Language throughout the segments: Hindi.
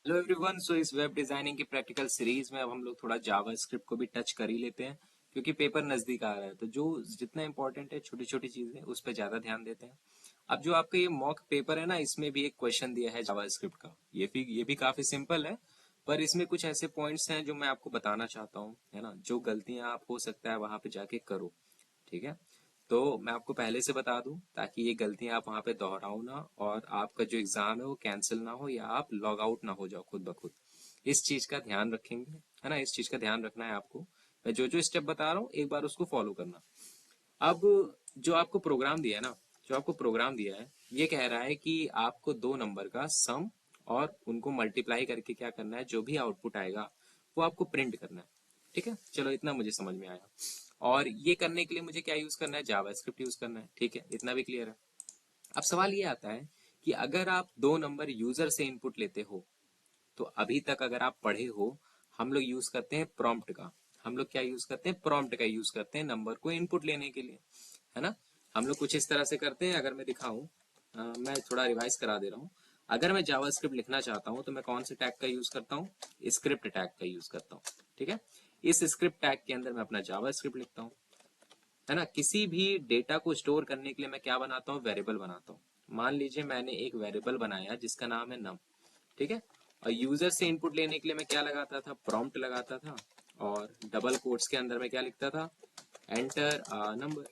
Hello everyone. सो इस वेब डिजाइनिंग की प्रैक्टिकल सीरीज में अब हम लोग थोड़ा जावास्क्रिप्ट को भी टच कर ही लेते हैं, क्योंकि पेपर नजदीक आ रहा है। तो जो जितना इंपॉर्टेंट है, छोटी छोटी चीजें उस पर ज्यादा ध्यान देते हैं। अब जो आपका ये मॉक पेपर है ना, इसमें भी एक क्वेश्चन दिया है जावास्क्रिप्ट का। ये भी काफी सिंपल है, पर इसमें कुछ ऐसे पॉइंट्स हैं जो मैं आपको बताना चाहता हूँ, है ना। जो गलतियां आप हो सकता है वहां पे जाके करो, ठीक है। तो मैं आपको पहले से बता दूं ताकि ये गलतियां आप वहां पे दोहराओ ना, और आपका जो एग्जाम है वो कैंसिल ना हो या आप लॉग आउट ना हो जाओ खुद ब खुद। इस चीज का ध्यान रखेंगे, है ना। इस चीज का ध्यान रखना है आपको। मैं जो जो स्टेप बता रहा हूँ एक बार उसको फॉलो करना। अब जो आपको प्रोग्राम दिया है ना, जो आपको प्रोग्राम दिया है, ये कह रहा है कि आपको दो नंबर का सम और उनको मल्टीप्लाई करके क्या करना है, जो भी आउटपुट आएगा वो आपको प्रिंट करना है। ठीक है, चलो इतना मुझे समझ में आया। और ये करने के लिए मुझे क्या यूज करना है, जावास्क्रिप्ट यूज करना है। ठीक है, इतना भी क्लियर है। अब सवाल ये आता है कि अगर आप दो नंबर यूजर से इनपुट लेते हो, तो अभी तक अगर आप पढ़े हो, हम लोग यूज करते हैं प्रॉम्प्ट का। हम लोग क्या यूज करते हैं, प्रॉम्प्ट का यूज करते हैं नंबर को इनपुट लेने के लिए, है ना। हम लोग कुछ इस तरह से करते हैं। अगर मैं दिखाऊं, मैं थोड़ा रिवाइज करा दे रहा हूं। अगर मैं जावास्क्रिप्ट लिखना चाहता हूं तो मैं कौन से टैग का यूज करता हूं, स्क्रिप्ट टैग का यूज करता हूं। ठीक है, इस स्क्रिप्ट टैग के अंदर मैं अपना जावास्क्रिप्ट लिखता हूं, है ना। किसी भी डेटा को स्टोर करने के लिए मैं क्या बनाता हूँ, वेरिएबल बनाता हूँ। मान लीजिए मैंने एक वेरिएबल बनाया जिसका नाम है नम, ठीक है। और यूजर से इनपुट लेने के लिए मैं क्या लगाता था, प्रॉम्प्ट लगाता था। और डबल कोट्स के अंदर मैं क्या लिखता था, एंटर नंबर,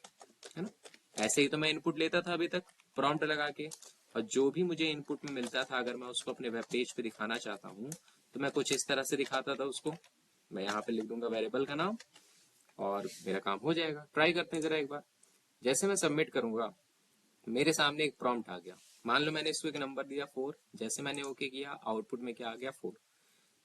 है ना। ऐसे ही तो मैं इनपुट लेता था अभी तक, प्रॉम्प्ट लगा के। और जो भी मुझे इनपुट में मिलता था, अगर मैं उसको अपने वेब पेज पे दिखाना चाहता हूँ तो मैं कुछ इस तरह से दिखाता था उसको। मैं यहाँ पे लिख दूंगा वेरिएबल का नाम और मेरा काम हो जाएगा। ट्राई करते हैं जरा एक बार। जैसे मैं सबमिट करूंगा, मेरे सामने एक प्रॉम्प्ट आ गया। मान लो मैंने इसको एक नंबर दिया 4, जैसे मैंने ओके किया, आउटपुट में क्या आ गया, 4।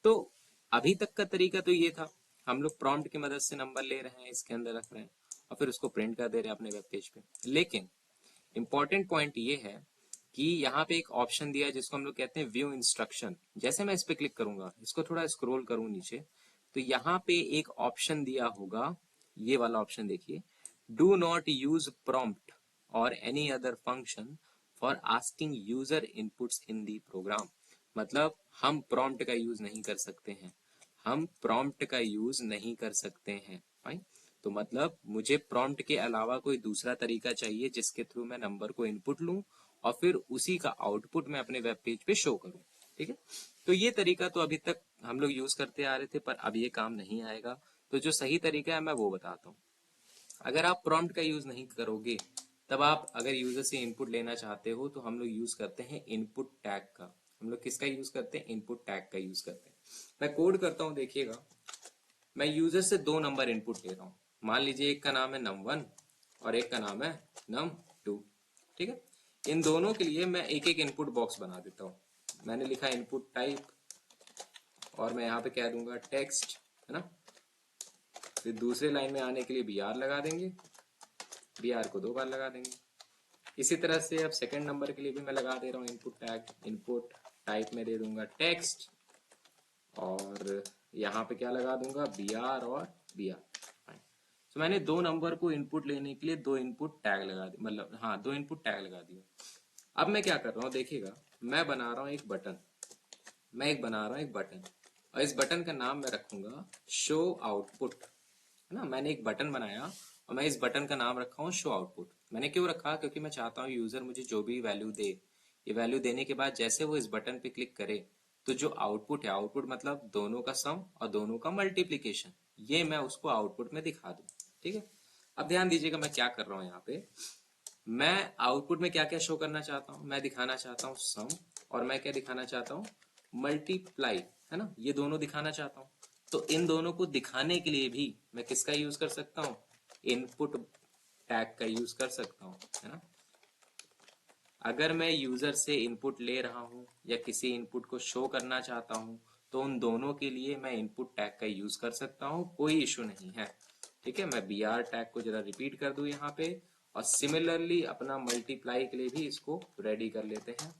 तो अभी तक का तरीका तो ये था, हम लोग प्रॉम्प्ट की मदद से नंबर ले रहे हैं, इसके अंदर रख रहे हैं और फिर उसको प्रिंट कर दे रहे हैं अपने वेब पेज पे। लेकिन इंपॉर्टेंट पॉइंट ये है कि यहाँ पे एक ऑप्शन दिया है जिसको हम लोग कहते हैं व्यू इंस्ट्रक्शन। जैसे मैं इस पे क्लिक करूंगा, इसको थोड़ा स्क्रॉल करूं नीचे, तो यहाँ पे एक ऑप्शन दिया होगा, ये वाला ऑप्शन देखिए, do not use prompt or any other function for asking user inputs in the program. मतलब हम प्रॉम्प्ट का यूज नहीं कर सकते हैं, हम प्रॉम्प्ट का यूज नहीं कर सकते हैं भाई। तो मतलब मुझे प्रॉम्प्ट के अलावा कोई दूसरा तरीका चाहिए जिसके थ्रू मैं नंबर को इनपुट लूं और फिर उसी का आउटपुट मैं अपने वेब पेज पे शो करूं। ठीक है, तो ये तरीका तो अभी तक हम लोग यूज करते आ रहे थे, पर अब ये काम नहीं आएगा। तो जो सही तरीका है मैं वो बताता हूँ। अगर आप प्रॉम्प्ट का यूज नहीं करोगे, तब आप अगर यूजर से इनपुट लेना चाहते हो तो हम लोग यूज करते हैं इनपुट टैग का। हम लोग किसका यूज करते हैं, इनपुट टैग का यूज करते हैं। मैं कोड करता हूं, देखिएगा। मैं यूजर से दो नंबर इनपुट ले रहा हूँ। मान लीजिए एक का नाम है num1 और एक का नाम है num2। ठीक है, इन दोनों के लिए मैं एक एक इनपुट बॉक्स बना देता हूँ। मैंने लिखा इनपुट टाइप और मैं यहाँ पे कह दूंगा टेक्स्ट, है ना। फिर दूसरे लाइन में आने के लिए br लगा देंगे, br को दो बार लगा देंगे। इसी तरह से अब सेकंड नंबर के लिए भी मैं लगा दे रहा हूँ इनपुट टैग, इनपुट टाइप में दे दूंगा टेक्स्ट, और यहाँ पे क्या लगा दूंगा, br और br। तो मैंने दो नंबर को इनपुट लेने के लिए दो इनपुट टैग लगा दिए, मतलब हाँ, दो इनपुट टैग लगा दिए। अब मैं क्या कर रहा हूँ, देखिएगा। मैं बना रहा हूँ एक बटन, मैं एक बना रहा हूँ एक बटन, और इस बटन का नाम मैं रखूंगा शो आउटपुट, है ना। मैंने एक बटन बनाया और मैं इस बटन का नाम रखा हूँ शो आउटपुट। मैंने क्यों रखा, क्योंकि मैं चाहता हूँ यूजर मुझे जो भी वैल्यू दे, ये वैल्यू देने के बाद जैसे वो इस बटन पे क्लिक करे, तो जो आउटपुट है, आउटपुट मतलब दोनों का सम और दोनों का मल्टीप्लीकेशन, ये मैं उसको आउटपुट में दिखा दूं। ठीक है, अब ध्यान दीजिएगा मैं क्या कर रहा हूँ यहाँ पे। मैं आउटपुट में क्या क्या शो करना चाहता हूँ, मैं दिखाना चाहता हूँ सम, और मैं क्या दिखाना चाहता हूँ, मल्टीप्लाई, है ना। ये दोनों दिखाना चाहता हूँ। तो इन दोनों को दिखाने के लिए भी मैं किसका यूज कर सकता हूँ, इनपुट टैग का यूज कर सकता हूँ, है ना। अगर मैं यूजर से इनपुट ले रहा हूँ या किसी इनपुट को शो करना चाहता हूँ, तो उन दोनों के लिए मैं इनपुट टैग का यूज कर सकता हूँ, कोई इशू नहीं है। ठीक है, मैं br टैग को जरा रिपीट कर दूं यहाँ पे, और सिमिलरली अपना मल्टीप्लाई के लिए भी इसको रेडी कर लेते हैं।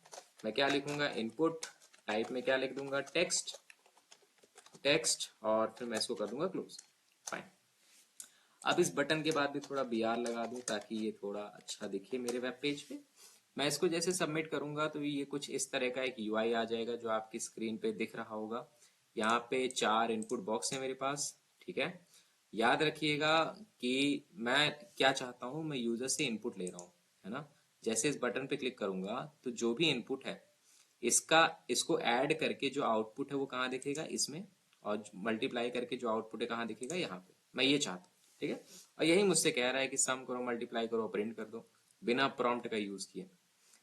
मैं क्या लिखूंगा, इनपुट टाइप में क्या लिख दूंगा, टेक्स्ट, टेक्स्ट, और फिर मैं इसको कर दूंगा क्लोज। फाइन। अब इस बटन के बाद भी थोड़ा br लगा दूं ताकि ये थोड़ा अच्छा दिखे मेरे वेब पेज पे। मैं इसको जैसे सबमिट करूंगा तो ये कुछ इस तरह का एक यूआई आ जाएगा जो आपकी स्क्रीन पे दिख रहा होगा। यहाँ पे 4 इनपुट बॉक्स है मेरे पास। ठीक है, याद रखिएगा कि मैं क्या चाहता हूँ, मैं यूजर से इनपुट ले रहा हूँ, है ना। जैसे इस बटन पे क्लिक करूंगा तो जो भी इनपुट है इसका इसको ऐड करके जो आउटपुट है वो कहाँ दिखेगा, इसमें। और मल्टीप्लाई करके जो आउटपुट है कहाँ दिखेगा, यहाँ पे। मैं ये चाहता हूँ। ठीक है, और यही मुझसे कह रहा है कि सम करो, मल्टीप्लाई करो, प्रिंट कर दो, बिना प्रॉम्प्ट का यूज किए।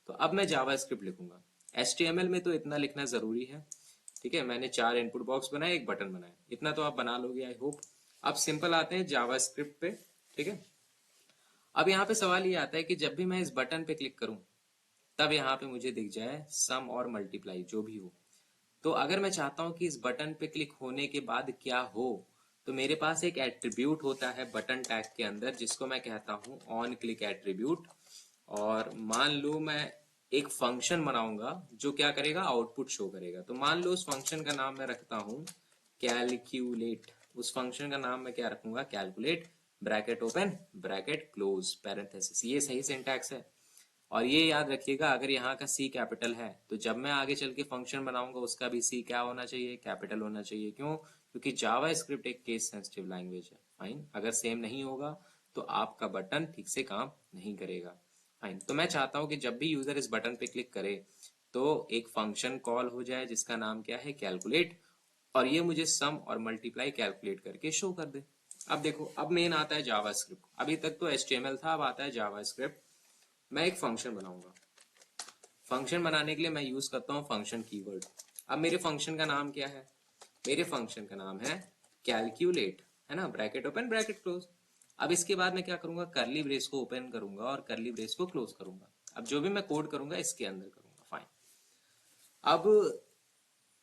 तो अब मैं जावा स्क्रिप्ट लिखूंगा। HTML में तो इतना लिखना जरूरी है। ठीक है, मैंने 4 इनपुट बॉक्स बनाए, एक बटन बनाया, इतना तो आप बना लोगे आई होप। अब सिंपल आते हैं जावा स्क्रिप्ट पे। ठीक है, अब यहाँ पे सवाल ये आता है कि जब भी मैं इस बटन पे क्लिक करूं तब यहाँ पे मुझे दिख जाए सम और मल्टीप्लाई जो भी हो। तो अगर मैं चाहता हूं कि इस बटन पे क्लिक होने के बाद क्या हो, तो मेरे पास एक एट्रीब्यूट होता है बटन टैग के अंदर जिसको मैं कहता हूं ऑन क्लिक एट्रीब्यूट। और मान लो मैं एक फंक्शन बनाऊंगा जो क्या करेगा, आउटपुट शो करेगा। तो मान लो उस फंक्शन का नाम मैं रखता हूं कैलक्यूलेट। उस फंक्शन का नाम मैं क्या रखूंगा, calculate, bracket open, bracket close, parenthesis. ये सही सिंटैक्स है। और ये याद रखिएगा, अगर यहाँ का सी कैपिटल है तो जब मैं आगे चल के फंक्शन बनाऊंगा उसका भी सी क्या होना चाहिए, कैपिटल होना चाहिए। क्यों? क्योंकि जावा स्क्रिप्ट एक केस सेंसिटिव लैंग्वेज है। फाइन, अगर सेम नहीं होगा तो आपका बटन ठीक से काम नहीं करेगा। फाइन, तो मैं चाहता हूं कि जब भी यूजर इस बटन पे क्लिक करे तो एक फंक्शन कॉल हो जाए जिसका नाम क्या है, कैलकुलेट, और ये मुझे सम और मल्टीप्लाई कैलकुलेट करके शो कर दे। अब देखो, अब मेन आता है जावा स्क्रिप्ट। अभी तक तो HTML था, अब आता है जावा स्क्रिप्ट। मैं एक फंक्शन बनाऊंगा। फंक्शन बनाने के लिए मैं यूज करता हूँ फंक्शन कीवर्ड। अब मेरे फंक्शन का नाम क्या है, मेरे फंक्शन का नाम है कैलक्यूलेट, है ना, ब्रैकेट ओपन, ब्रैकेट क्लोज। अब इसके बाद मैं क्या करूंगा, करली ब्रेस को ओपन करूंगा और करली ब्रेस को क्लोज करूंगा। अब जो भी मैं कोड करूंगा इसके अंदर करूंगा। फाइन। अब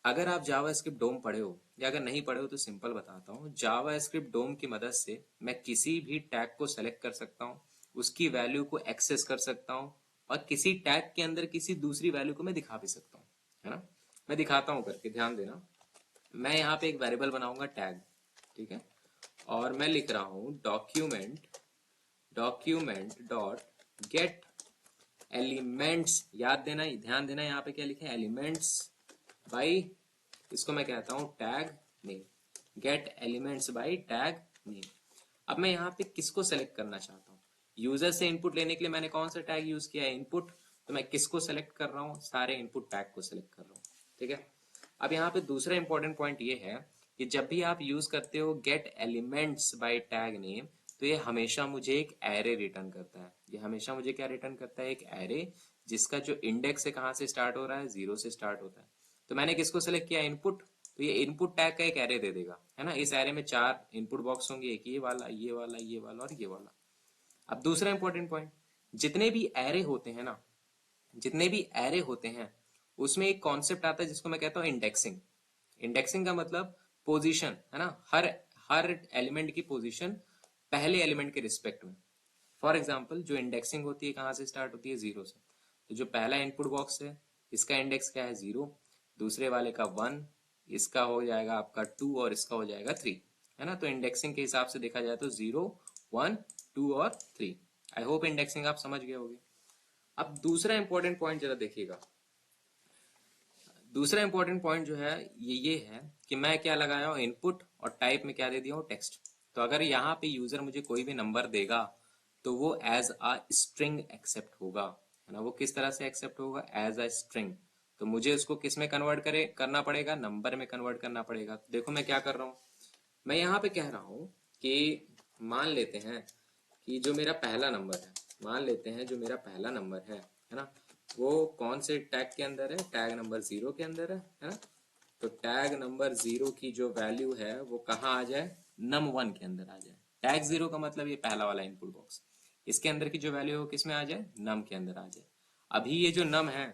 अगर आप जावा स्क्रिप्ट डोम पढ़े हो या अगर नहीं पढ़े हो तो सिंपल बताता हूँ। जावा स्क्रिप्ट डोम की मदद से मैं किसी भी टैग को सेलेक्ट कर सकता हूँ, उसकी वैल्यू को एक्सेस कर सकता हूँ, और किसी टैग के अंदर किसी दूसरी वैल्यू को मैं दिखा भी सकता हूँ, है ना। मैं दिखाता हूँ करके, ध्यान देना। मैं यहाँ पे एक वेरिएबल बनाऊंगा टैग। ठीक है, और मैं लिख रहा हूँ document document dot gate elements. याद देना, ध्यान देना, यहाँ पे क्या लिखा है, एलिमेंट्स बाई, इसको मैं कहता हूं tag name. Gate elements bye tag name. अब मैं यहाँ पे किसको सेलेक्ट करना चाहता हूँ, यूजर से इनपुट लेने के लिए मैंने कौन सा टैग यूज किया है, इनपुट। तो मैं किसको सेलेक्ट कर रहा हूँ, सारे इनपुट टैग को सेलेक्ट कर रहा हूँ। ठीक है, अब यहाँ पे दूसरा इंपॉर्टेंट पॉइंट ये है कि जब भी आप यूज करते हो gate elements bye tag name, तो ये हमेशा मुझे एक एरे रिटर्न करता है। ये हमेशा मुझे क्या रिटर्न करता है, एक एरे जिसका जो इंडेक्स है कहाँ से स्टार्ट हो रहा है, 0 से स्टार्ट होता है। तो मैंने किसको सेलेक्ट किया, इनपुट। तो ये इनपुट टैग का एक एरे दे देगा, है ना। इस एरे में 4 इनपुट बॉक्स होंगे, एक ये वाला, ये वाला, ये वाला और ये वाला। अब दूसरा इंपॉर्टेंट पॉइंट, जितने भी एरे होते हैं ना, जितने भी एरे होते हैं उसमें एक कॉन्सेप्ट आता है जिसको मैं कहता हूँ इंडेक्सिंग। इंडेक्सिंग का मतलब पोजीशन, है ना। हर हर एलिमेंट की पोजीशन पहले एलिमेंट के रिस्पेक्ट में। फॉर एग्जाम्पल, जो इंडेक्सिंग होती है कहाँ से स्टार्ट होती है, 0 से। तो जो पहला इनपुट बॉक्स है इसका इंडेक्स क्या है, 0। दूसरे वाले का 1, इसका हो जाएगा आपका 2 और इसका हो जाएगा 3, है ना। तो इंडेक्सिंग के हिसाब से देखा जाए तो 0, 1, 2 और 3। आई होप इंडेक्सिंग आप समझ गए होंगे। अब दूसरा इंपॉर्टेंट पॉइंट जरा देखिएगा। दूसरा इंपॉर्टेंट पॉइंट जो है ये है कि मैं क्या लगाया हूँ, इनपुट, और टाइप में क्या दे दिया हूँ, टेक्स्ट। तो अगर यहाँ पे यूजर मुझे कोई भी नंबर देगा तो वो एज अ स्ट्रिंग एक्सेप्ट होगा, है ना। वो किस तरह से एक्सेप्ट होगा, एज अ स्ट्रिंग। तो मुझे उसको किस में कन्वर्ट करना पड़ेगा, नंबर में कन्वर्ट करना पड़ेगा। तो देखो मैं क्या कर रहा हूँ, मैं यहाँ पे कह रहा हूँ कि मान लेते हैं कि जो मेरा पहला नंबर है, मान लेते हैं जो मेरा पहला नंबर है ना, वो कौन से टैग के अंदर है, टैग नंबर 0 के अंदर है ना। तो टैग नंबर 0 की जो वैल्यू है वो कहाँ आ जाए, num1 के अंदर आ जाए। टैग 0 का मतलब ये पहला वाला इनपुट बॉक्स, इसके अंदर की जो वैल्यू है वो किस में आ जाए, नम के अंदर आ जाए। अभी ये जो नम है,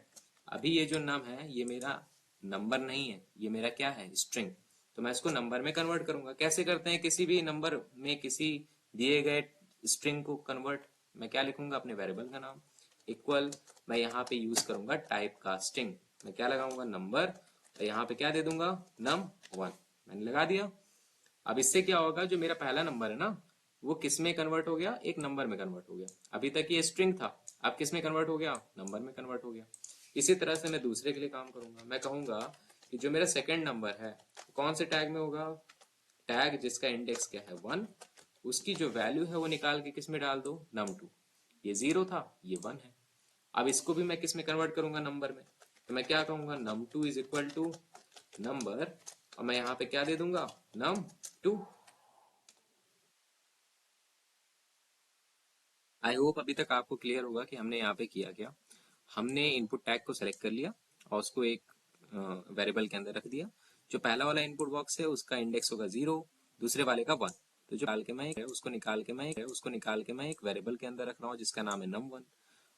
अभी ये जो नम है ये मेरा नंबर नहीं है, ये मेरा क्या है, स्ट्रिंग। तो मैं इसको नंबर में कन्वर्ट करूंगा। कैसे करते हैं, किसी भी नंबर में किसी दिए गए स्ट्रिंग को कन्वर्ट, मैं क्या लिखूंगा, अपने वेरिएबल का नाम इक्वल, मैं यहाँ पे यूज करूंगा टाइप कास्टिंग। मैं क्या लगाऊंगा, नंबर, और यहाँ पे क्या दे दूंगा, num1। मैंने लगा दिया। अब इससे क्या होगा, जो मेरा पहला नंबर है ना वो किस में कन्वर्ट हो गया, एक नंबर में कन्वर्ट हो गया। अभी तक ये स्ट्रिंग था, अब किस में कन्वर्ट हो गया, नंबर में कन्वर्ट हो गया। इसी तरह से मैं दूसरे के लिए काम करूंगा, मैं कहूंगा कि जो मेरा सेकंड नंबर है कौन से टैग में होगा, टैग जिसका इंडेक्स क्या है 1, उसकी जो वैल्यू है वो निकाल के किस में डाल दो, num2। ये 0 था, ये 1 है। अब इसको भी मैं किस में कन्वर्ट करूंगा, नंबर में। तो मैं क्या कहूंगा, num2 is equal to number, और मैं यहाँ पे क्या दे दूंगा, num2। आई होप अभी तक आपको क्लियर होगा कि हमने यहाँ पे किया क्या। हमने इनपुट टैग को सेलेक्ट कर लिया और उसको एक वेरिएबल के अंदर रख दिया। जो पहला वाला इनपुट बॉक्स है उसका इंडेक्स होगा 0, दूसरे वाले का 1। तो जो उसको निकाल के मैं एक वेरिएबल के अंदर रख रहा हूँ जिसका नाम है num1।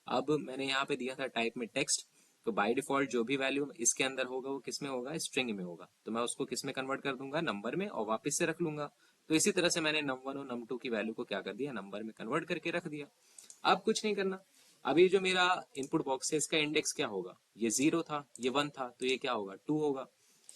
अब मैंने यहाँ पे दिया था टाइप में टेक्स्ट, तो बाय डिफॉल्ट जो भी वैल्यू इसके अंदर होगा वो किस में होगा, स्ट्रिंग में होगा। तो मैं उसको किस में कन्वर्ट कर दूंगा, नंबर में, और वापस से रख लूंगा। तो इसी तरह से मैंने num1 और num2 की वैल्यू को क्या कर दिया, नंबर में कन्वर्ट करके रख दिया। अब कुछ नहीं करना। अभी जो मेरा इनपुट बॉक्स है इसका इंडेक्स क्या होगा, ये 0 था, ये 1 था, तो ये क्या होगा, 2 होगा।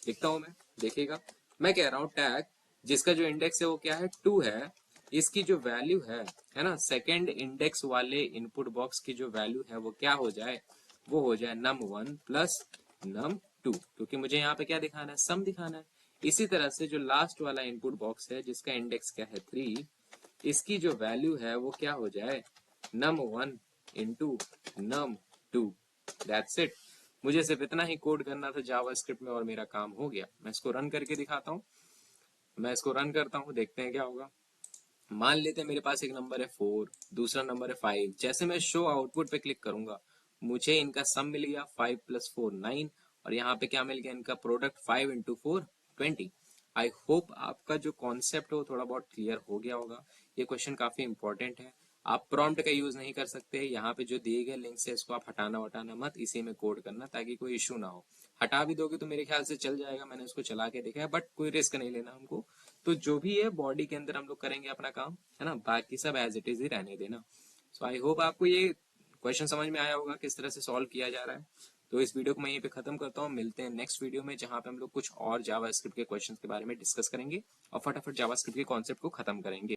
लिखता हूं मैं, देखिएगा। मैं कह रहा हूं टैग जिसका जो इंडेक्स है वो क्या है, 2 है, इसकी जो वैल्यू है ना, सेकेंड इंडेक्स वाले इनपुट बॉक्स की जो वैल्यू है वो क्या हो जाए, वो हो जाए num1 प्लस num2, क्योंकि मुझे यहाँ पे क्या दिखाना है, सम दिखाना है। इसी तरह से जो लास्ट वाला इनपुट बॉक्स है जिसका इंडेक्स क्या है 3, इसकी जो वैल्यू है वो क्या हो जाए, num1 into num2। That's it. मुझे सिर्फ इतना ही कोड करना था जावास्क्रिप्ट में और मेरा काम हो गया। मैं इसको रन करके दिखाता हूँ। मैं इसको रन करता हूँ, देखते हैं क्या होगा। मान लेते हैं मेरे पास एक नंबर है 4, दूसरा नंबर है 5। जैसे मैं शो आउटपुट पे क्लिक करूंगा, मुझे इनका सम मिल गया 5 + 4 9, और यहाँ पे क्या मिल गया, इनका प्रोडक्ट 5 × 4 20। आई होप आपका जो कॉन्सेप्ट हो थोड़ा बहुत क्लियर हो गया होगा। ये क्वेश्चन काफी इंपॉर्टेंट है। आप प्रॉम्प्ट का यूज नहीं कर सकते। यहाँ पे जो दिए गए लिंक से इसको आप हटाना वटाना मत, इसी में कोड करना ताकि कोई इशू ना हो। हटा भी दोगे तो मेरे ख्याल से चल जाएगा, मैंने उसको चला के देखा है, बट कोई रिस्क नहीं लेना हमको। तो जो भी है बॉडी के अंदर हम लोग करेंगे अपना काम, है ना, बाकी सब एज इट इज ही रहने देना। सो आई होप आपको ये क्वेश्चन समझ में आया होगा किस तरह से सॉल्व किया जा रहा है। तो इस वीडियो को मैं यहीं पे खत्म करता हूँ। मिलते हैं नेक्स्ट वीडियो में जहां पे हम लोग कुछ और जावास्क्रिप्ट के क्वेश्चंस के बारे में डिस्कस करेंगे और फटाफट जावास्क्रिप्ट के कॉन्सेप्ट को खत्म करेंगे।